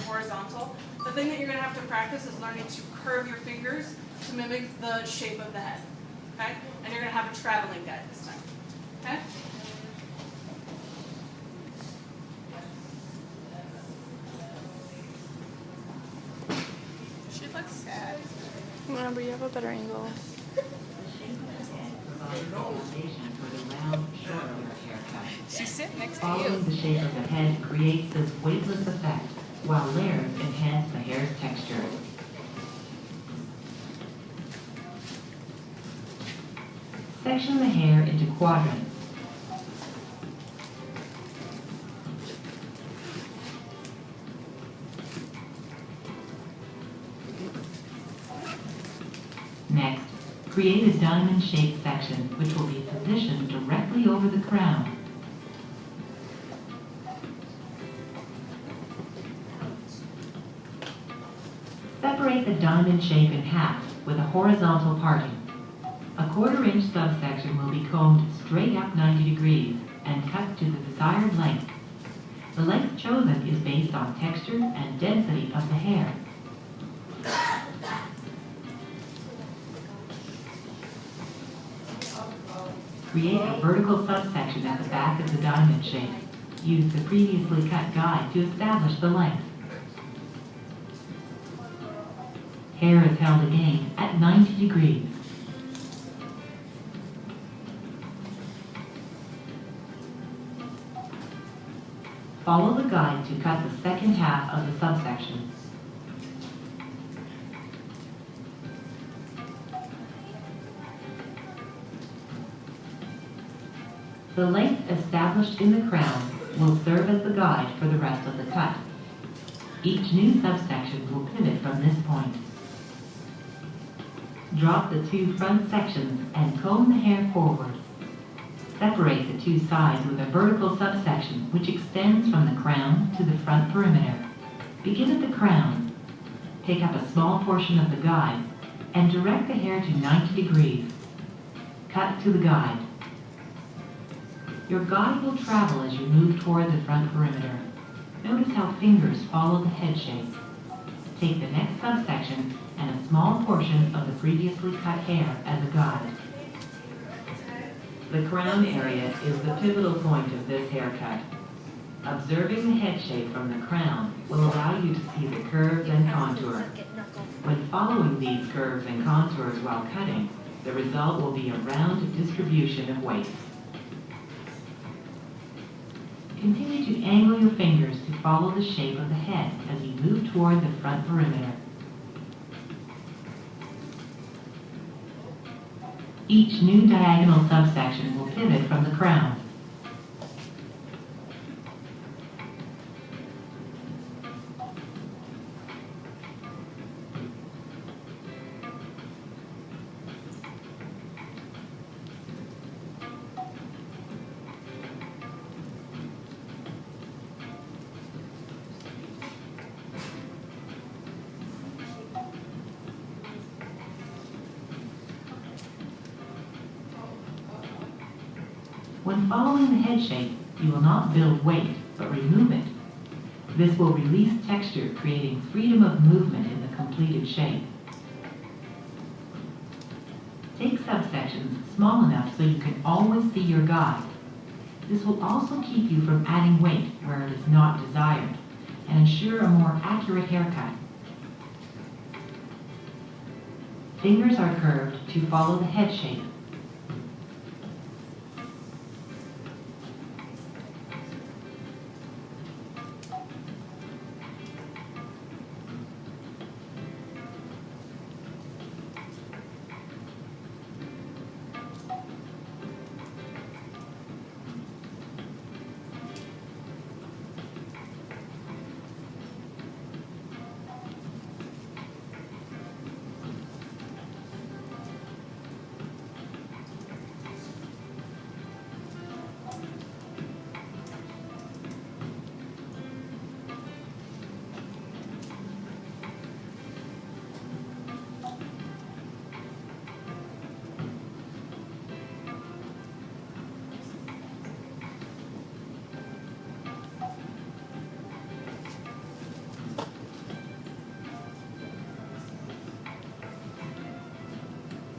horizontal. The thing that you're going to have to practice is learning to curve your fingers to mimic the shape of the head. Okay? And you're going to have a traveling guide this time. Okay? She looks sad. Remember, you have a better angle. She's sitting next to Following you. the shape of the head creates this weightless effect, while layers enhance the hair's texture. Section the hair into quadrants. Next, create a diamond-shaped section which will be positioned directly over the crown. Separate the diamond shape in half with a horizontal parting. A 1/4 inch subsection will be combed straight up 90 degrees and cut to the desired length. The length chosen is based on texture and density of the hair. Create a vertical subsection at the back of the diamond shape. Use the previously cut guide to establish the length. Hair is held again at 90 degrees. Follow the guide to cut the second half of the subsection. The length established in the crown will serve as the guide for the rest of the cut. Each new subsection will pivot from this point. Drop the 2 front sections and comb the hair forward. Separate the 2 sides with a vertical subsection which extends from the crown to the front perimeter. Begin at the crown. Take up a small portion of the guide and direct the hair to 90 degrees. Cut to the guide. Your guide will travel as you move toward the front perimeter. Notice how fingers follow the head shape. Take the next subsection and a small portion of the previously cut hair as a guide. The crown area is the pivotal point of this haircut. Observing the head shape from the crown will allow you to see the curves and contour. When following these curves and contours while cutting, the result will be a round distribution of weight. Continue to angle your fingers to follow the shape of the head as you move toward the front perimeter. Each new diagonal subsection will pivot from the crown. When following the head shape, you will not build weight, but remove it. This will release texture, creating freedom of movement in the completed shape. Take subsections small enough so you can always see your guide. This will also keep you from adding weight where it is not desired, and ensure a more accurate haircut. Fingers are curved to follow the head shape.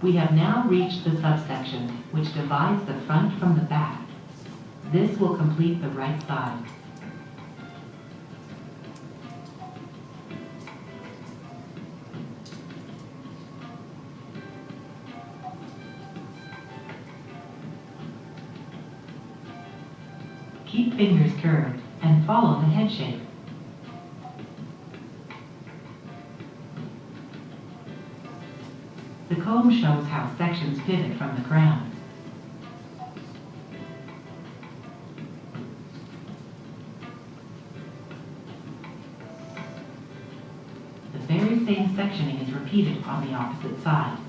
We have now reached the subsection which divides the front from the back. This will complete the right side. Keep fingers curved and follow the head shape. The comb shows how sections pivot from the ground. The very same sectioning is repeated on the opposite side.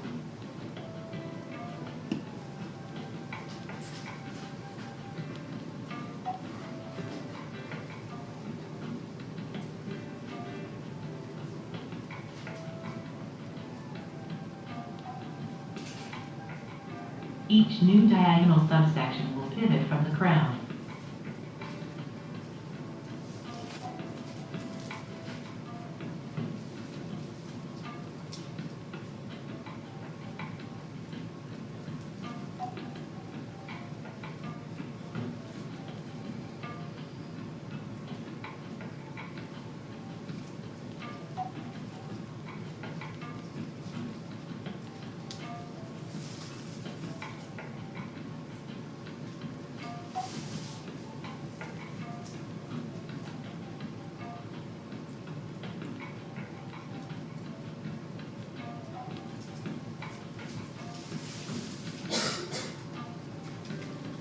Each new diagonal subsection will pivot from the crown.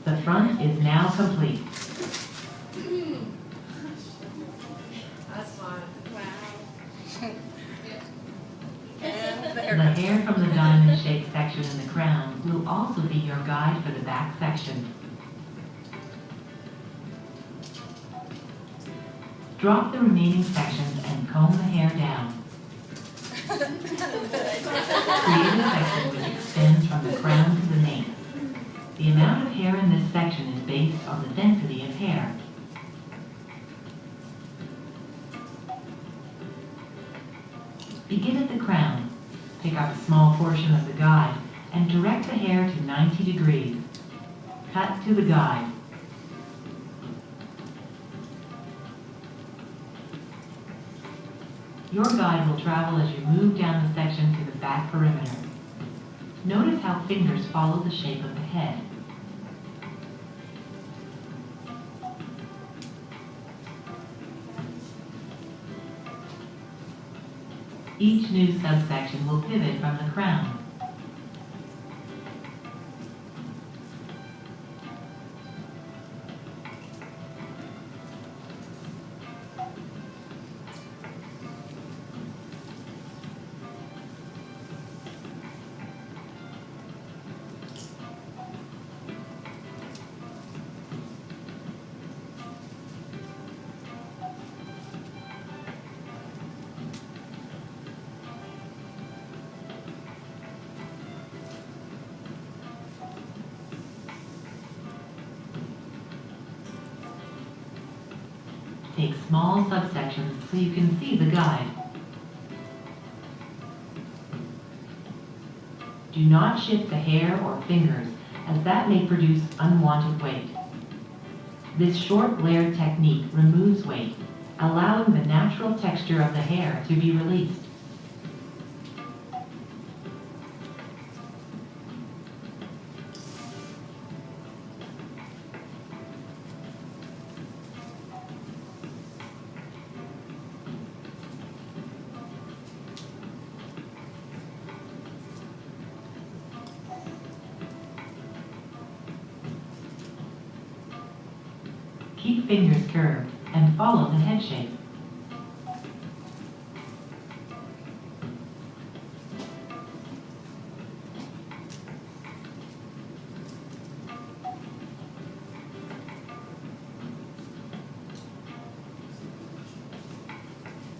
The front is now complete. That's fine. Wow. And The there. hair from the diamond-shaped section in the crown will also be your guide for the back section. Drop the remaining sections and comb the hair down. Create a section which extends from the crown to the nape. The amount of hair in this section is based on the density of hair. Begin at the crown. Pick up a small portion of the guide and direct the hair to 90 degrees. Cut to the guide. Your guide will travel as you move down the section to the back perimeter. Notice how fingers follow the shape of the head. Each new subsection will pivot from the crown. Take small subsections so you can see the guide. Do not shift the hair or fingers, as that may produce unwanted weight. This short layered technique removes weight, allowing the natural texture of the hair to be released. Keep fingers curved and follow the head shape.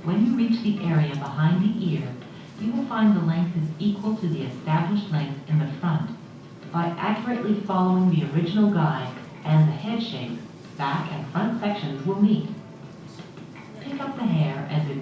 When you reach the area behind the ear, you will find the length is equal to the established length in the front. By accurately following the original guide and the head shape, back and front sections will meet. Pick up the hair as in